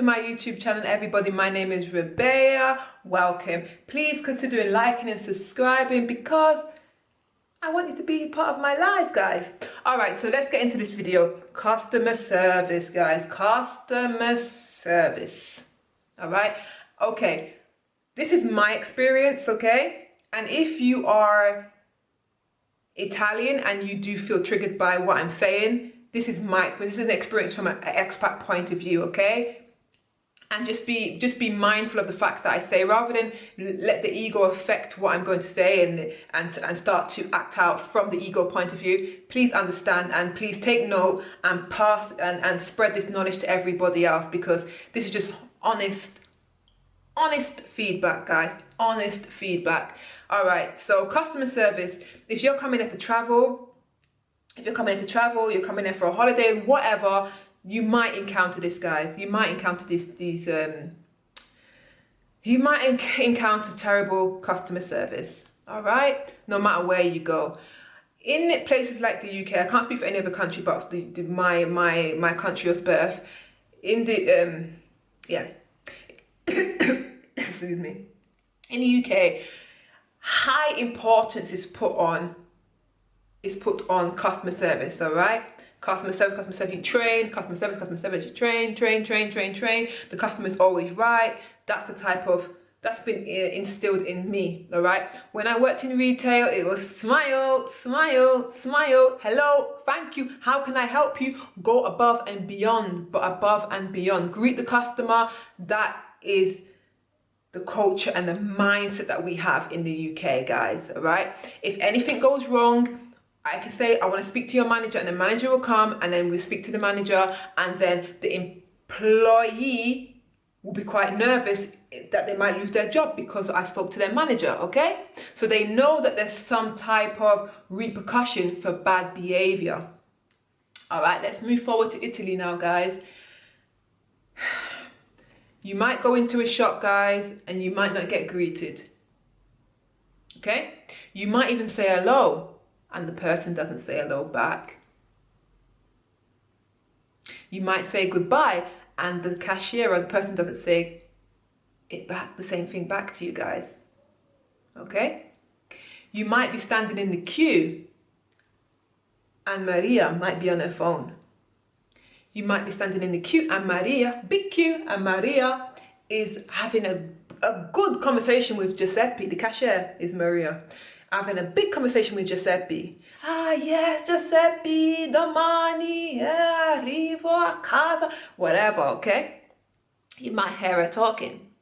my YouTube channel, everybody. My name is Rebecca. Welcome. Please consider liking and subscribing because I want you to be part of my life, guys. All right, so let's get into this video. Customer service, guys. Customer service. All right. Okay. This is my experience, okay? And if you are Italian and you do feel triggered by what I'm saying, this is an experience from an expat point of view, okay? And just be mindful of the facts that I say, rather than let the ego affect what I'm going to say and start to act out from the ego point of view. Please understand and please take note and pass and spread this knowledge to everybody else, because this is just honest feedback, guys. Honest feedback. All right, so customer service. If you're coming here to travel, you're coming there for a holiday, whatever, you might encounter this, guys. You might encounter you might encounter terrible customer service. All right, no matter where you go. In places like the UK, I can't speak for any other country, but my country of birth. In the excuse me. In the UK, high importance is put on customer service. All right, customer service, you train. Customer service, you train. The customer is always right. That's been instilled in me. All right, when I worked in retail, it was smile, hello, thank you, how can I help you? Go above and beyond, greet the customer. That is the culture and the mindset that we have in the UK, guys. All right, if anything goes wrong, I can say, I want to speak to your manager, and the manager will come, and then we'll speak to the manager, and then the employee will be quite nervous that they might lose their job because I spoke to their manager, okay? So they know that there's some type of repercussion for bad behavior. All right, let's move forward to Italy now, guys. You might go into a shop, guys, and you might not get greeted, okay? You might even say hello, and the person doesn't say hello back. You might say goodbye, and the cashier or the person doesn't say it back, the same thing back to you, guys. Okay? You might be standing in the queue, and Maria might be on her phone. You might be standing in the queue, and Maria, big queue, and Maria is having a good conversation with Giuseppe. The cashier is Maria. Having a big conversation with Giuseppe. Ah, yes, Giuseppe, domani, arrivo a casa, whatever, okay? You might hear her talking.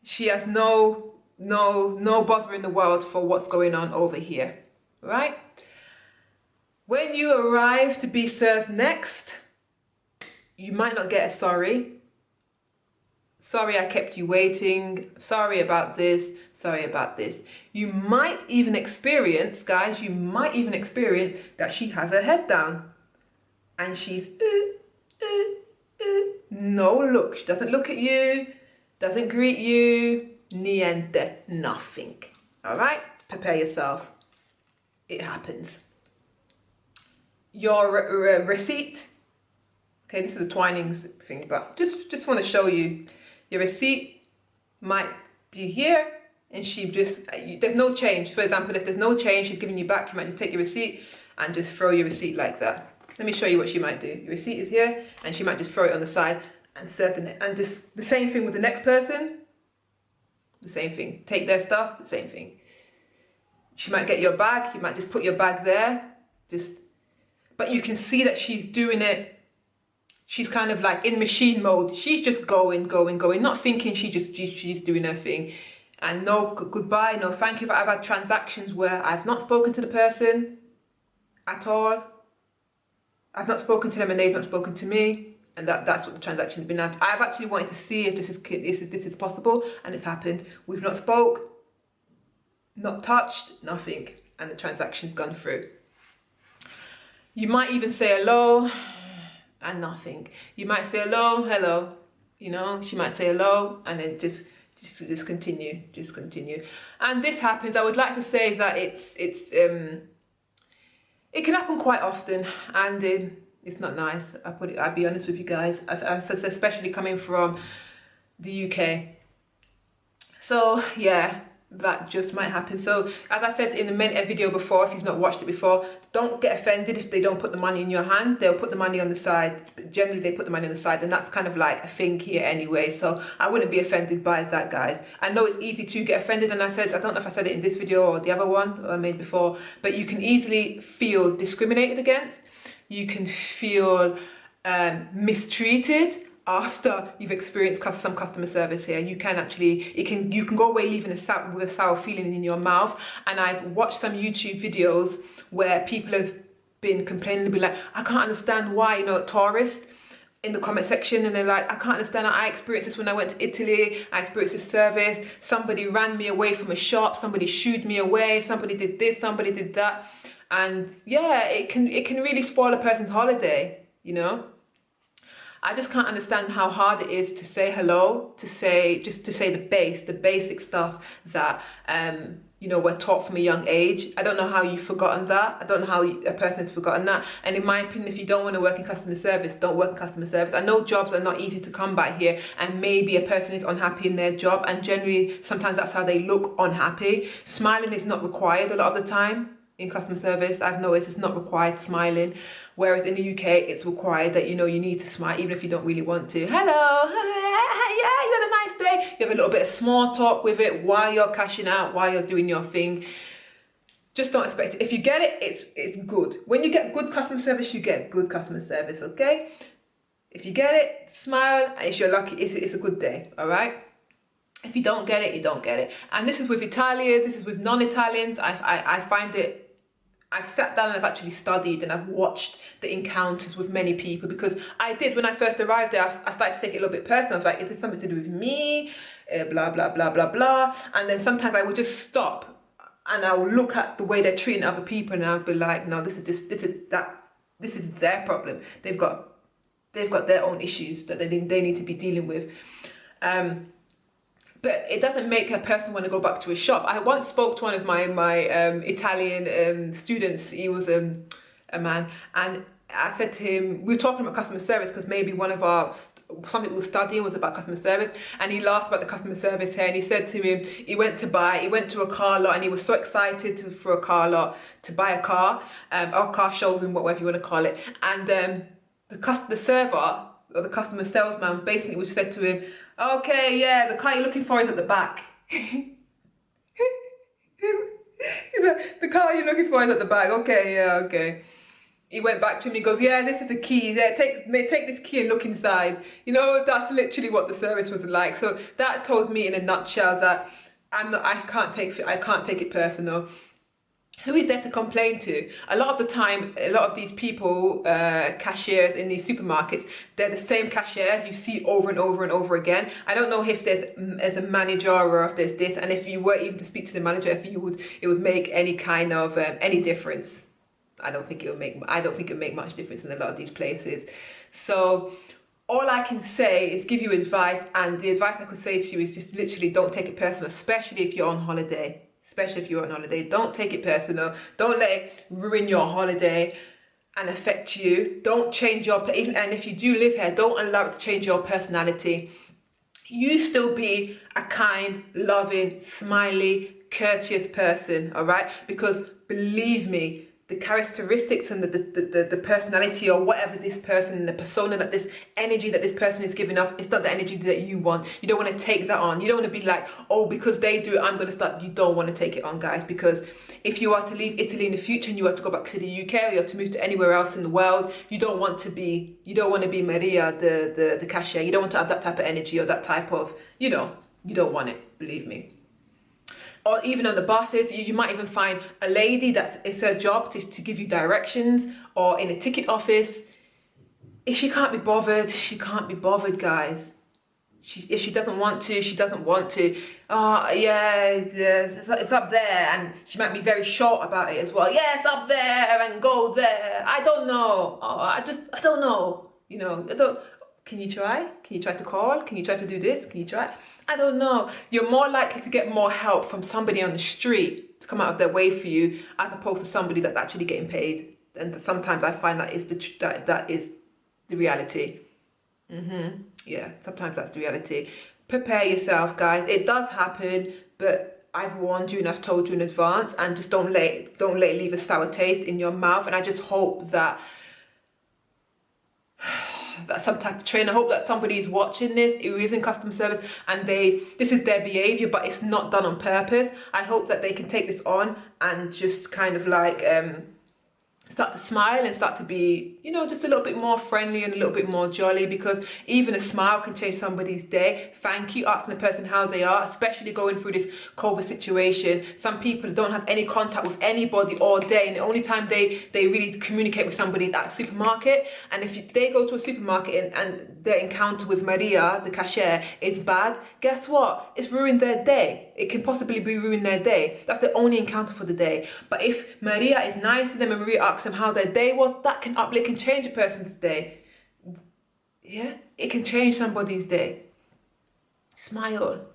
She has no bother in the world for what's going on over here, right? When you arrive to be served next, you might not get a sorry. Sorry, I kept you waiting. Sorry about this. Sorry about this. You might even experience, guys, that she has her head down. And she's, no look. She doesn't look at you, doesn't greet you, niente, nothing. All right? Prepare yourself. It happens. Your receipt. Okay, this is the Twinings thing, but just want to show you. Your receipt might be here, and there's no change. For example, if there's no change she's giving you back, you might just take your receipt and just throw your receipt like that. Let me show you what she might do. Your receipt is here, and she might just throw it on the side and serve it. And just the same thing with the next person. The same thing. Take their stuff, the same thing. She might get your bag, you might just put your bag there. But you can see that she's doing it. She's kind of like in machine mode. She's just going, not thinking. She's doing her thing. And no goodbye, no thank you. I've had transactions where I've not spoken to the person at all. I've not spoken to them and they've not spoken to me. And that's what the transaction has been at. I've actually wanted to see if this is possible, and it's happened. We've not spoke, not touched, nothing. And the transaction's gone through. You might even say hello, and nothing. You might say hello, you know, she might say hello, and then just continue. And this happens. I would like to say that it can happen quite often, and It's not nice. I'll be honest with you guys, especially coming from the UK. So yeah, that just might happen. So as I said in the main video before, if you've not watched it before, don't get offended if they don't put the money in your hand. They'll put the money on the side. Generally they put the money on the side, and that's kind of like a thing here anyway, so I wouldn't be offended by that, guys. I know it's easy to get offended, and I don't know if I said it in this video or the other one I made before, but you can easily feel discriminated against. You can feel mistreated after you've experienced some customer service here. You can actually, you can go away leaving with a sour feeling in your mouth. And I've watched some YouTube videos where people have been complaining, be like, I can't understand why, you know, tourists in the comment section, and they're like, I can't understand, I experienced this when I went to Italy, I experienced this service, somebody ran me away from a shop, somebody shooed me away, somebody did this, somebody did that. And yeah, it can really spoil a person's holiday, you know. I just can't understand how hard it is to say hello, to say the basic stuff that you know, we're taught from a young age. I don't know how you've forgotten that. I don't know how a person has forgotten that. And in my opinion, if you don't want to work in customer service, don't work in customer service. I know jobs are not easy to come by here, and maybe a person is unhappy in their job, and generally sometimes that's how they look, unhappy. Smiling is not required a lot of the time in customer service. I've noticed it's not required, smiling. Whereas in the UK, it's required that, you know, you need to smile even if you don't really want to. Hello, yeah, you had a nice day. You have a little bit of small talk with it while you're cashing out, while you're doing your thing. Just don't expect it. If you get it, it's good. When you get good customer service, you get good customer service, okay? If you get it, smile, and if you're lucky, it's a good day, all right? If you don't get it, you don't get it. And this is with Italians, this is with non-Italians. I find it, I've sat down and I've actually studied and I've watched the encounters with many people, because I did, when I first arrived there, I started to take it a little bit personal. I was like, is this something to do with me? Blah, blah, blah, blah, blah. And then sometimes I would just stop and I would look at the way they're treating other people, and I'd be like, no, this is their problem. They've got their own issues that they need to be dealing with. But it doesn't make a person want to go back to a shop. I once spoke to one of my Italian students. He was a man, and I said to him, we were talking about customer service, because maybe one of something we were studying was about customer service, and he laughed about the customer service here, and he said to me, he went to a car lot, and he was so excited for a car lot to buy a car, or car showroom, whatever you want to call it, and the server, or the customer salesman, basically was said to him, okay, yeah, the car you're looking for is at the back. The car you're looking for is at the back. Okay, yeah, okay. He went back to him, he goes, yeah, this is the key. Yeah, take this key and look inside. You know, that's literally what the service was like. So that told me in a nutshell that I can't take it personal. Who is there to complain to? A lot of the time, a lot of these people, cashiers in these supermarkets, they're the same cashiers you see over and over and over again. I don't know if there's a manager, or if there's this, and if you were even to speak to the manager, if it would make any kind of any difference. I don't think it would make much difference in a lot of these places. So all I can say is give you advice, and the advice I could say to you is just literally don't take it personal, especially if you're on holiday. Especially if you're on holiday, don't take it personal. Don't let it ruin your holiday and affect you. Don't change and if you do live here, don't allow it to change your personality. You still be a kind, loving, smiley, courteous person, all right? Because believe me, the characteristics and the personality, or whatever this person, the persona, that this energy that this person is giving off, it's not the energy that you want. You don't want to take that on. You don't want to be like, oh, because they do it, I'm going to start. You don't want to take it on, guys, because if you are to leave Italy in the future and you are to go back to the UK, or you have to move to anywhere else in the world, you don't want to be Maria, the cashier. You don't want to have that type of energy, or that type of, you know, you don't want it, believe me. Or even on the buses, you might even find a lady it's her job to give you directions, or in a ticket office. If she can't be bothered, she can't be bothered, guys. If she doesn't want to, she doesn't want to. Oh, yeah, it's up there, and she might be very short about it as well. Yeah, it's up there, and go there. I don't know. Oh, I don't know. You know, can you try? Can you try to call? Can you try to do this? Can you try? I don't know. You're more likely to get more help from somebody on the street to come out of their way for you, as opposed to somebody that's actually getting paid. and sometimes I find that is that is the reality. Yeah, sometimes that's the reality. Prepare yourself, guys. It does happen, but I've warned you and I've told you in advance, and just don't let it leave a sour taste in your mouth. And I just hope that some type of trainer, I hope that somebody is watching this who is in customer service and this is their behavior, but it's not done on purpose. I hope that they can take this on and just kind of like start to smile and start to be, you know, just a little bit more friendly and a little bit more jolly, because even a smile can change somebody's day. Thank you, asking the person how they are, especially going through this COVID situation. Some people don't have any contact with anybody all day, and the only time they really communicate with somebody is at a supermarket. And if they go to a supermarket and their encounter with Maria, the cashier, is bad, guess what? It's ruined their day. It can possibly be ruined their day. That's the only encounter for the day. But if Maria is nice to them and Maria asks them how their day was, that can change a person's day. Yeah, it can change somebody's day. Smile,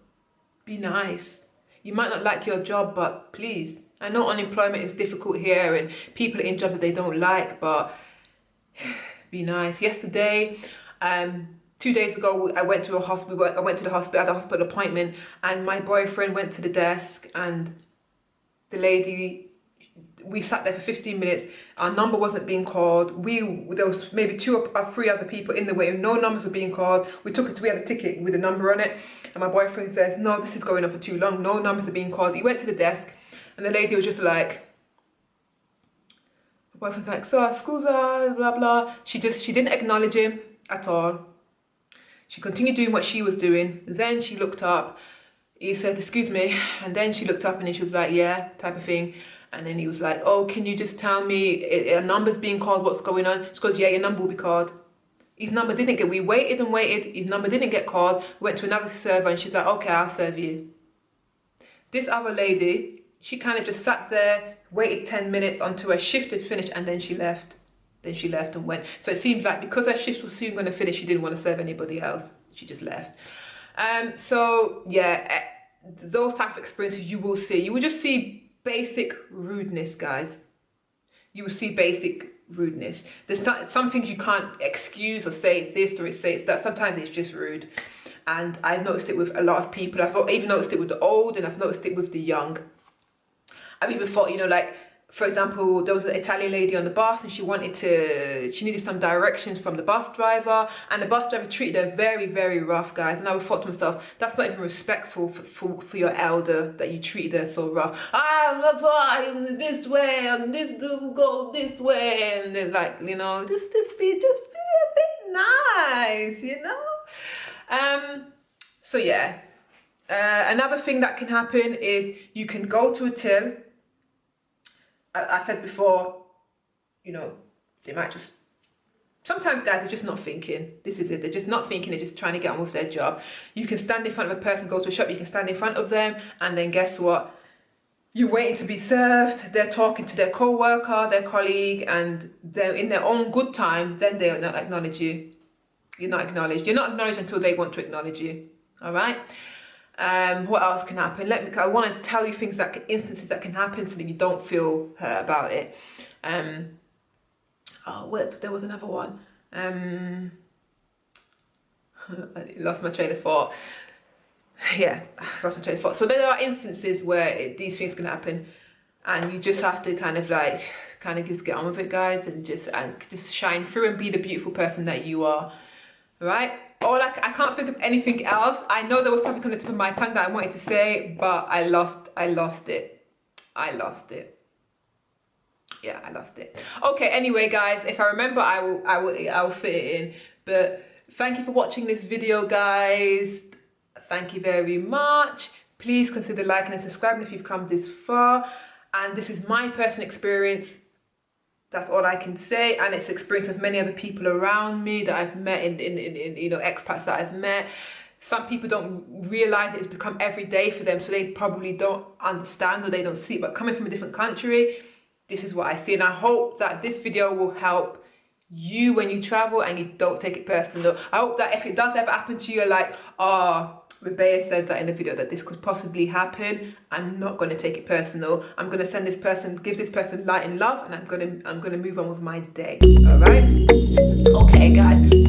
be nice. You might not like your job, but please, I know unemployment is difficult here and people are in jobs that they don't like, but be nice. Yesterday, 2 days ago, I went to the hospital at a hospital appointment, and my boyfriend went to the desk, and the lady, we sat there for 15 minutes. Our number wasn't being called. There was maybe 2 or 3 other people in the waiting. No numbers were being called. We had a ticket with a number on it, and my boyfriend says, no, this is going on for too long. No numbers are being called. He went to the desk, and the lady was just like, my boyfriend's like, so, scusa, blah, blah. She didn't acknowledge him at all. She continued doing what she was doing. Then she looked up. He said, excuse me. And then she looked up and she was like, yeah, type of thing. And then he was like, oh, can you just tell me a number's being called, what's going on? She goes, yeah, your number will be called. His number didn't get, we waited and waited. His number didn't get called. We went to another server and she's like, okay, I'll serve you. This other lady, she kind of just sat there, waited 10 minutes until her shift is finished, and then she left. Then she left and went. So it seems like because her shift was soon going to finish, she didn't want to serve anybody else. She just left. So yeah, those type of experiences you will see. You will just see basic rudeness, guys. You will see basic rudeness. There's not some things you can't excuse or say it's this or say it's that. Sometimes it's just rude. And I've noticed it with a lot of people. I've even noticed it with the old, and I've noticed it with the young. I've even thought, you know, like, for example, there was an Italian lady on the bus and she needed some directions from the bus driver, and the bus driver treated her very, very rough, guys. And I would thought to myself, that's not even respectful for your elder, that you treated her so rough. I'm this way, and this do go this way, and it's like, you know, just be a bit nice, you know. So yeah, another thing that can happen is you can go to a till. I said before, you know, they might just, sometimes guys are just not thinking. This is it, they're just not thinking, they're just trying to get on with their job. You can stand in front of a person, go to a shop, you can stand in front of them, and then guess what? You're waiting to be served, they're talking to their co-worker, their colleague, and they're in their own good time, then they'll not acknowledge you. You're not acknowledged. You're not acknowledged until they want to acknowledge you, all right? What else can happen? I want to tell you instances that can happen so that you don't feel hurt about it. Oh, wait, there was another one. I lost my train of thought. Yeah, I lost my train of thought. So there are instances where these things can happen, and you just have to kind of just get on with it, guys, and just shine through and be the beautiful person that you are. Right? I can't think of anything else. I know there was something on the tip of my tongue that I wanted to say, but I lost it. Yeah, I lost it. Okay, anyway, guys, if I remember, I will fit it in. But thank you for watching this video, guys. Thank you very much. Please consider liking and subscribing if you've come this far. And this is my personal experience. That's all I can say, and it's experience of many other people around me that I've met in you know, expats that I've met. Some people don't realize it's become every day for them, so they probably don't understand or they don't see it. But coming from a different country, this is what I see, and I hope that this video will help you when you travel and you don't take it personal. I hope that if it does ever happen to you, you're like, oh, Rebecca said that in the video that this could possibly happen. I'm not going to take it personal. I'm going to send this person, give this person light and love, and I'm going to move on with my day. All right. Okay, guys.